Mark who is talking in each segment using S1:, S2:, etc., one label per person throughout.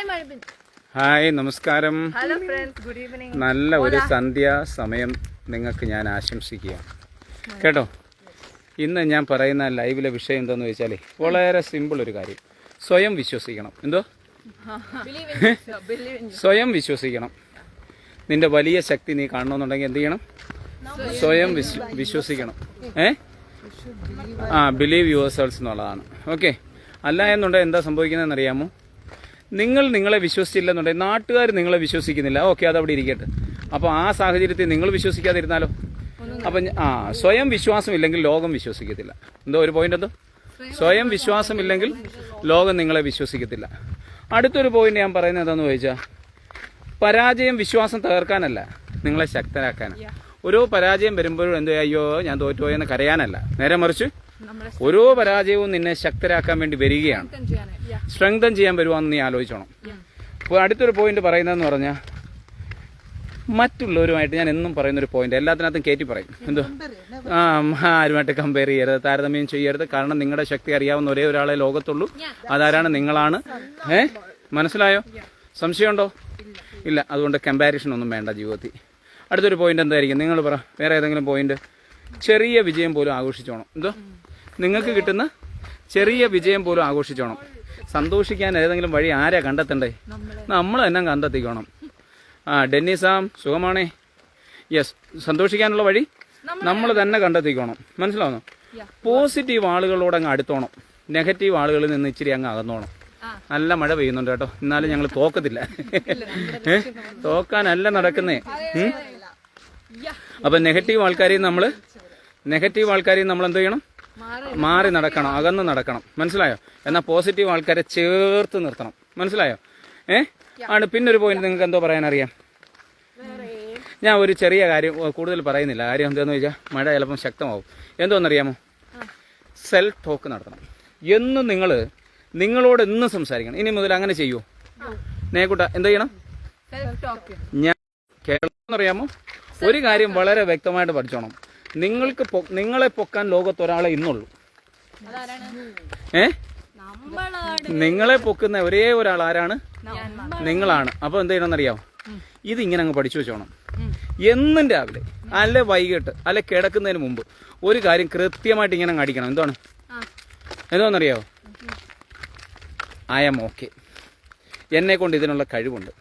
S1: Hi, നമസ്കാരം.
S2: Hello friends, good evening.
S1: നല്ല ഒരു സന്ധ്യാ സമയം നിങ്ങൾക്ക് ഞാൻ ആശംസിക്കുകയാണ് കേട്ടോ. ഇന്ന് ഞാൻ പറയുന്ന ലൈവിലെ വിഷയം എന്താണെന്ന് വെച്ചാൽ വളരെ സിമ്പിൾ ഒരു കാര്യം. സ്വയം വിശ്വസിക്കണം. എന്തോ സ്വയം വിശ്വസിക്കണം. നിന്റെ വലിയ ശക്തി നീ കാണണമെന്നുണ്ടെങ്കിൽ എന്ത് ചെയ്യണം? സ്വയം വിശ്വസിക്കണം. ബിലീവ് യുവർ സെൽസ് എന്നുള്ളതാണ്. ഓക്കെ. അല്ല എന്നുണ്ടെങ്കിൽ എന്താ സംഭവിക്കുന്നതെന്ന് അറിയാമോ? നിങ്ങൾ നിങ്ങളെ വിശ്വസിച്ചില്ലെന്നുണ്ടെങ്കിൽ നാട്ടുകാർ നിങ്ങളെ വിശ്വസിക്കുന്നില്ല. ഓക്കെ, അതവിടെ ഇരിക്കട്ടെ. അപ്പോൾ ആ സാഹചര്യത്തിൽ നിങ്ങൾ വിശ്വസിക്കാതിരുന്നാലോ? അപ്പം സ്വയം വിശ്വാസം ഇല്ലെങ്കിൽ ലോകം വിശ്വസിക്കത്തില്ല. എന്തോ ഒരു പോയിന്റ് എന്തോ, സ്വയം വിശ്വാസം ഇല്ലെങ്കിൽ ലോകം നിങ്ങളെ വിശ്വസിക്കത്തില്ല. അടുത്തൊരു പോയിന്റ് ഞാൻ പറയുന്നത് എന്താണെന്ന് ചോദിച്ചാൽ, പരാജയം വിശ്വാസം തകർക്കാനല്ല, നിങ്ങളെ ശക്തരാക്കാനാണ്. ഓരോ പരാജയം വരുമ്പോഴും എന്തോ അയ്യോ ഞാൻ തോറ്റുപോയെന്ന് കരയാനല്ല, നേരെ മറിച്ച് ഓരോ പരാജയവും നിന്നെ ശക്തരാക്കാൻ വേണ്ടി വരികയാണ്. സ്ട്രെങ്തൻ ചെയ്യാൻ വരുവാന്ന് നീ ആലോചിച്ചോണം. അപ്പോൾ അടുത്തൊരു പോയിന്റ് പറയുന്നതെന്ന് പറഞ്ഞാൽ, മറ്റുള്ളവരുമായിട്ട് ഞാൻ എന്നും പറയുന്നൊരു പോയിന്റ്, എല്ലാത്തിനകത്തും കയറ്റി പറയും. എന്തോ ആരുമായിട്ട് കമ്പയർ ചെയ്യരുത്, താരതമ്യം ചെയ്യരുത്. കാരണം നിങ്ങളുടെ ശക്തി അറിയാവുന്ന ഒരേ ഒരാളെ ലോകത്തുള്ളൂ. അതാരാണ്? നിങ്ങളാണ്. മനസ്സിലായോ? സംശയമുണ്ടോ? ഇല്ല. അതുകൊണ്ട് കമ്പാരിഷൻ ഒന്നും വേണ്ട ജീവിതത്തിൽ. അടുത്തൊരു പോയിന്റ് എന്തായിരിക്കും? നിങ്ങൾ പറ, വേറെ ഏതെങ്കിലും പോയിന്റ്. ചെറിയ വിജയം പോലും ആഘോഷിച്ചോണം. എന്തോ നിങ്ങൾക്ക് കിട്ടുന്ന ചെറിയ വിജയം പോലും ആഘോഷിച്ചോണം. സന്തോഷിക്കാൻ ഏതെങ്കിലും വഴി ആരാ കണ്ടെത്തണ്ടേ? നമ്മൾ തന്നെ കണ്ടെത്തിക്കണം. ഡെന്നിസാം സുഖമാണേ? യെസ്, സന്തോഷിക്കാനുള്ള വഴി നമ്മൾ തന്നെ കണ്ടെത്തിക്കണം. മനസ്സിലാവുന്നു? പോസിറ്റീവ് ആളുകളോട് അങ്ങ് അടുത്തോണം, നെഗറ്റീവ് ആളുകളിൽ നിന്ന് ഇച്ചിരി അങ്ങ് അകന്നോണം. നല്ല മഴ പെയ്യുന്നുണ്ട് കേട്ടോ, എന്നാലും ഞങ്ങൾ തോക്കത്തില്ല. തോക്കാനല്ല നടക്കുന്നേ. അപ്പൊ നെഗറ്റീവ് ആൾക്കാരെയും നമ്മൾ എന്ത് ചെയ്യണം? മാറി നടക്കണം, അകന്ന് നടക്കണം. മനസ്സിലായോ? എന്നാൽ പോസിറ്റീവ് ആൾക്കാരെ ചേർത്ത് നിർത്തണം. മനസ്സിലായോ? പിന്നൊരു പോയിന്റ് നിങ്ങൾക്ക് എന്തോ പറയാനറിയാം. ഞാൻ ഒരു ചെറിയ കാര്യം കൂടുതൽ പറയുന്നില്ല. കാര്യം എന്താണെന്ന് ചോദിച്ചാൽ, മഴ ചിലപ്പം ശക്തമാവും. എന്തോന്നറിയാമോ? സെൽഫ് ടോക്ക് നടത്തണം. എന്നും നിങ്ങളോട് എന്നും സംസാരിക്കണം. ഇനി മുതൽ അങ്ങനെ ചെയ്യുമോ? നേക്കൂട്ട എന്ത് ചെയ്യണം? ഞാൻ കേരളം എന്നറിയാമോ? ഒരു കാര്യം വളരെ വ്യക്തമായിട്ട് പഠിച്ചോണം. നിങ്ങളെ പൊക്കാൻ ലോകത്ത് ഒരാളെ ഇന്നുള്ളൂ. നിങ്ങളെ പൊക്കുന്ന ഒരേ ഒരാൾ ആരാണ്? നിങ്ങളാണ്. അപ്പൊ എന്ത് ചെയ്യണമെന്നറിയാമോ? ഇതിങ്ങനെ അങ്ങ് പഠിച്ചു വെച്ചോണം. എന്നും രാവിലെ അല്ലെ വൈകിട്ട് അല്ലെ കിടക്കുന്നതിന് മുമ്പ് ഒരു കാര്യം കൃത്യമായിട്ട് ഇങ്ങനെ അങ്ങ് അടിക്കണം. എന്തോന്നറിയാമോ? I am okay. എന്നെ കൊണ്ട് ഇതിനുള്ള കഴിവുണ്ട്.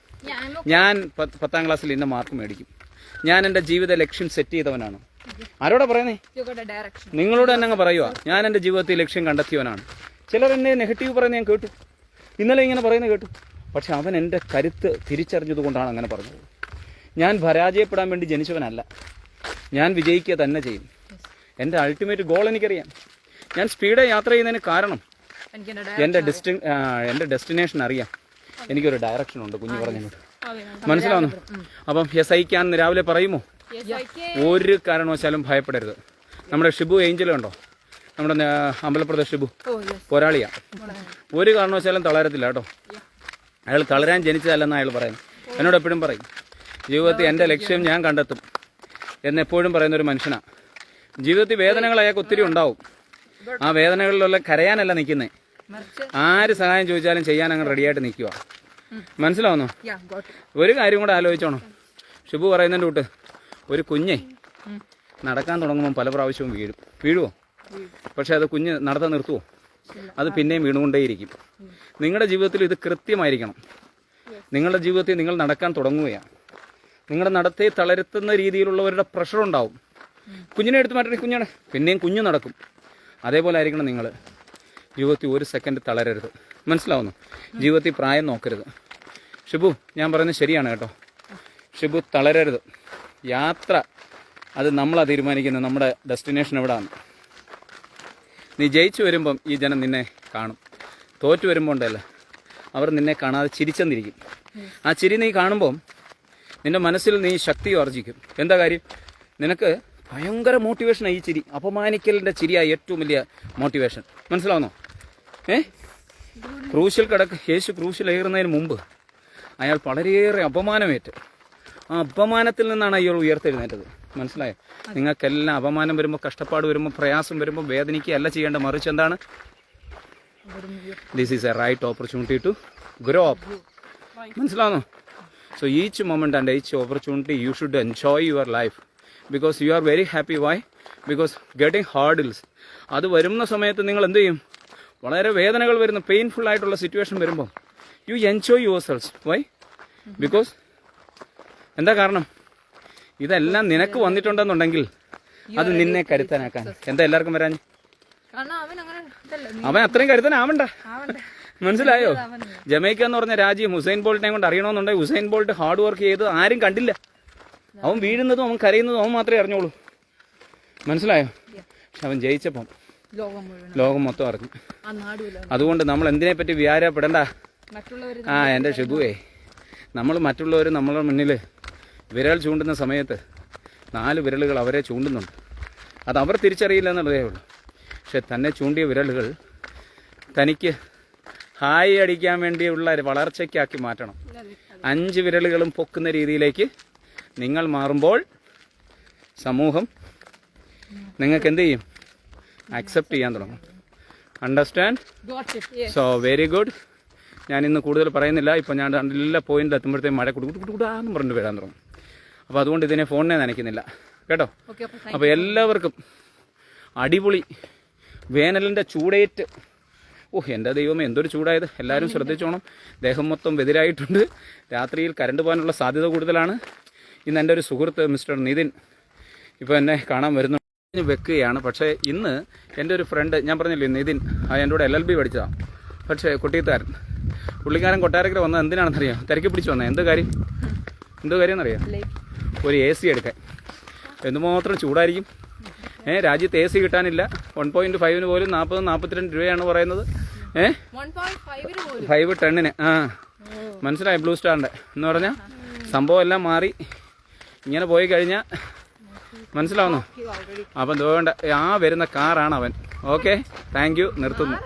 S1: ഞാൻ 10ാം ക്ലാസ്സിൽ ഇന്ന മാർക്ക് മേടിക്കും. ഞാൻ എൻ്റെ ജീവിത ലക്ഷ്യം സെറ്റ് ചെയ്തവനാണ്. ആരോടാ പറയുന്നേ? നിങ്ങളോട് തന്നെ അങ്ങ് പറയുക. ഞാൻ എൻ്റെ ജീവിതത്തിൽ ലക്ഷ്യം കണ്ടെത്തിയവനാണ്. ചിലർ എന്നെ നെഗറ്റീവ് പറയുന്നത് ഞാൻ കേട്ടു, ഇന്നലെ ഇങ്ങനെ പറയുന്നത് കേട്ടു. പക്ഷെ അവൻ എൻ്റെ കരുത്ത് തിരിച്ചറിഞ്ഞതുകൊണ്ടാണ് അങ്ങനെ പറഞ്ഞത്. ഞാൻ പരാജയപ്പെടാൻ വേണ്ടി ജനിച്ചവനല്ല, ഞാൻ വിജയിക്കുക തന്നെ ചെയ്യും. എൻ്റെ അൾട്ടിമേറ്റ് ഗോൾ എനിക്കറിയാം. ഞാൻ സ്പീഡ് യാത്ര ചെയ്യുന്നതിന് കാരണം എൻ്റെ ഡെസ്റ്റിനേഷൻ അറിയാം. എനിക്കൊരു ഡയറക്ഷൻ ഉണ്ട്. കുഞ്ഞു പറഞ്ഞിട്ട് മനസ്സിലാവുന്നു? അപ്പം SI ക്യാൻ രാവിലെ പറയുമോ? ഒരു കാരണവശാലും ഭയപ്പെടരുത്. നമ്മുടെ ഷിബു ഏഞ്ചൽ ഉണ്ടോ? നമ്മുടെ അമ്പലപ്പുറത്തെ ഷിബു പോരാളിയാ. ഒരു കാരണവശാലും തളരത്തില്ല കേട്ടോ. അയാൾ തളരാൻ ജനിച്ചതല്ലെന്ന് അയാൾ പറയുന്നു. എന്നോട് എപ്പോഴും പറയും, ജീവിതത്തിൽ എൻ്റെ ലക്ഷ്യം ഞാൻ കണ്ടെത്തും എന്നെപ്പോഴും പറയുന്നൊരു മനുഷ്യനാണ്. ജീവിതത്തിൽ വേദനകൾ അയാൾക്ക് ഒത്തിരി ഉണ്ടാവും. ആ വേദനകളിലുള്ള കരയാനല്ല നിൽക്കുന്നേ. ആര് സഹായം ചോദിച്ചാലും ചെയ്യാൻ അങ്ങനെ റെഡിയായിട്ട് നിൽക്കുക. മനസ്സിലാവുന്നോ? ഒരു കാര്യം കൂടെ ആലോചിച്ചോണം. ഷിബു പറയുന്നതിൻ്റെ കൂട്ട്, ഒരു കുഞ്ഞെ നടക്കാൻ തുടങ്ങുമ്പോൾ പല പ്രാവശ്യവും വീഴുമോ? പക്ഷെ അത് കുഞ്ഞ് നടത്താൻ നിർത്തുമോ? അത് പിന്നെയും വീണുകൊണ്ടേയിരിക്കും. നിങ്ങളുടെ ജീവിതത്തിൽ ഇത് കൃത്യമായിരിക്കണം. നിങ്ങളുടെ ജീവിതത്തിൽ നിങ്ങൾ നടക്കാൻ തുടങ്ങുകയാണ്. നിങ്ങളുടെ നടത്തെ തളരുത്തുന്ന രീതിയിലുള്ളവരുടെ പ്രഷർ ഉണ്ടാവും. കുഞ്ഞിനെ എടുത്ത് മാറ്റി കുഞ്ഞാണ്, പിന്നെയും കുഞ്ഞ് നടക്കും. അതേപോലെ ആയിരിക്കണം നിങ്ങൾ ജീവിതത്തിൽ. ഒരു സെക്കൻഡ് തളരരുത്. മനസ്സിലാവുന്നു? ജീവിതത്തിൽ പ്രായം നോക്കരുത്. ഷിബു, ഞാൻ പറയുന്നത് ശരിയാണ് കേട്ടോ. ഷിബു, തളരരുത്. യാത്ര അത് നമ്മളാ തീരുമാനിക്കുന്നത്. നമ്മുടെ ഡെസ്റ്റിനേഷൻ എവിടെയാണ്. നീ ജയിച്ചു വരുമ്പം ഈ ജനം നിന്നെ കാണും. തോറ്റു വരുമ്പോൾ ഉണ്ടല്ലോ, അവർ നിന്നെ കാണാതെ ചിരിച്ചെന്നിരിക്കും. ആ ചിരി നീ കാണുമ്പം നിന്റെ മനസ്സിൽ നീ ശക്തി ആർജിക്കും. എന്താ കാര്യം? നിനക്ക് ഭയങ്കര മോട്ടിവേഷനാണ് ഈ ചിരി. അപമാനിക്കലിൻ്റെ ചിരിയായി ഏറ്റവും വലിയ മോട്ടിവേഷൻ. മനസ്സിലാവുന്നോ? യേശു ക്രൂശിലേറുന്നതിന് മുമ്പ് അയാൾ വളരെയേറെ അപമാനമേറ്റ്. ആ അപമാനത്തിൽ നിന്നാണ് അയാൾ ഉയർത്തെഴുന്നേറ്റത്. മനസ്സിലായോ? നിങ്ങൾക്കെല്ലാം അപമാനം വരുമ്പോൾ, കഷ്ടപ്പാട് വരുമ്പോൾ, പ്രയാസം വരുമ്പോൾ വേദനിക്കുകയല്ല ചെയ്യേണ്ട, മറിച്ച് എന്താണ്? This is a right opportunity to grow up. മനസ്സിലാവുന്നു? So each moment and each opportunity you should enjoy your life because you are very happy. Why? Because getting hurdles അത് വരുന്ന സമയത്ത് നിങ്ങൾ എന്ത് ചെയ്യും? വളരെ വേദനകൾ വരുന്ന പെയിൻഫുൾ ആയിട്ടുള്ള സിറ്റുവേഷൻ വരുമ്പോൾ you enjoy yourselves. Why? Because എന്താ കാരണം? ഇതെല്ലാം നിനക്ക് വന്നിട്ടുണ്ടെന്നുണ്ടെങ്കിൽ അത് നിന്നെ കരുത്താനാക്കാൻ. എന്താ എല്ലാവർക്കും വരാൻ? അവൻ അത്രയും കരുത്തനാവണ്ട. മനസ്സിലായോ? ജമൈക്ക എന്ന് പറഞ്ഞ രാജ്യം ഹുസൈൻ ബോൾട്ടിനെ കൊണ്ട് അറിയണമെന്നുണ്ടെങ്കിൽ ഹുസൈൻ ബോൾട്ട് ഹാർഡ് വർക്ക് ചെയ്ത് ആരും കണ്ടില്ല. അവൻ വീഴുന്നതും അവൻ കരയുന്നതും അവൻ മാത്രമേ അറിഞ്ഞോളൂ. മനസ്സിലായോ? പക്ഷെ അവൻ ജയിച്ചപ്പം ലോകം മൊത്തം അറിഞ്ഞു. അതുകൊണ്ട് നമ്മൾ എന്തിനെ പറ്റി വ്യാരപ്പെടണ്ട. എൻ്റെ ഷിബുവേ, നമ്മൾ മറ്റുള്ളവർ നമ്മളുടെ മുന്നിൽ വിരൽ ചൂണ്ടുന്ന സമയത്ത് 4 വിരലുകൾ അവരെ ചൂണ്ടുന്നുണ്ട്. അത് അവർ തിരിച്ചറിയില്ല എന്നുള്ളതേ ഉള്ളൂ. പക്ഷെ തന്നെ ചൂണ്ടിയ വിരലുകൾ തനിക്ക് ഹായ് അടിക്കാൻ വേണ്ടിയുള്ള വളർച്ചയ്ക്കാക്കി മാറ്റണം. 5 വിരലുകളും പൊക്കുന്ന രീതിയിലേക്ക് നിങ്ങൾ മാറുമ്പോൾ സമൂഹം നിങ്ങൾക്ക് എന്ത് ചെയ്യും? അക്സെപ്റ്റ് ചെയ്യാൻ തുടങ്ങും. അണ്ടർസ്റ്റാൻഡ്? So very good. ഞാൻ ഇന്ന് കൂടുതൽ പറയുന്നില്ല. ഇപ്പം ഞാൻ എല്ലാ പോയിന്റിൽ എത്തുമ്പോഴത്തേക്കും മഴ കുടുകുടാന്ന് പറഞ്ഞിട്ട് വരാൻ തുടങ്ങും. അപ്പോൾ അതുകൊണ്ട് ഇതിനെ ഫോണിനെ നനയ്ക്കുന്നില്ല കേട്ടോ. അപ്പോൾ എല്ലാവർക്കും അടിപൊളി വേനലിൻ്റെ ചൂടേറ്റ്. എൻ്റെ ദൈവമേ, എന്തൊരു ചൂടായത്! എല്ലാവരും ശ്രദ്ധിച്ചോണം. ദേഹം മൊത്തം വെതിരായിട്ടുണ്ട്. രാത്രിയിൽ കറണ്ട് പോകാനുള്ള സാധ്യത കൂടുതലാണ്. ഇന്ന് എൻ്റെ ഒരു സുഹൃത്ത് മിസ്റ്റർ നിതിൻ ഇപ്പോൾ എന്നെ കാണാൻ വരുന്നു വെക്കുകയാണ്. പക്ഷേ ഇന്ന് എൻ്റെ ഒരു ഫ്രണ്ട്, ഞാൻ പറഞ്ഞില്ലേ നിതിൻ, എൻ്റെ കൂടെ LLB പഠിച്ചതാണ്. പക്ഷേ കുട്ടിക്കാരൻ പുള്ളിക്കാരൻ കൊട്ടാരക്കര വന്നത് എന്തിനാണെന്നറിയാം? തിരക്കി പിടിച്ച് വന്നത്. എന്തോ കാര്യം എന്നറിയാം? ഒരു AC എടുക്കാൻ. എന്തുമാത്രം ചൂടായിരിക്കും. രാജ്യത്ത് AC കിട്ടാനില്ല. 1.5 പോലും 40-42 രൂപയാണ് പറയുന്നത്. 5 ടണ്ണിന്. മനസ്സിലായി? ബ്ലൂ സ്റ്റാറിൻ്റെ എന്ന് പറഞ്ഞാൽ സംഭവം എല്ലാം മാറി. ഇങ്ങനെ പോയി കഴിഞ്ഞാൽ മനസ്സിലാവുന്നു. അപ്പം വേണ്ട, വരുന്ന കാറാണ് അവൻ. Okay, thank you. നിർത്തുന്നു.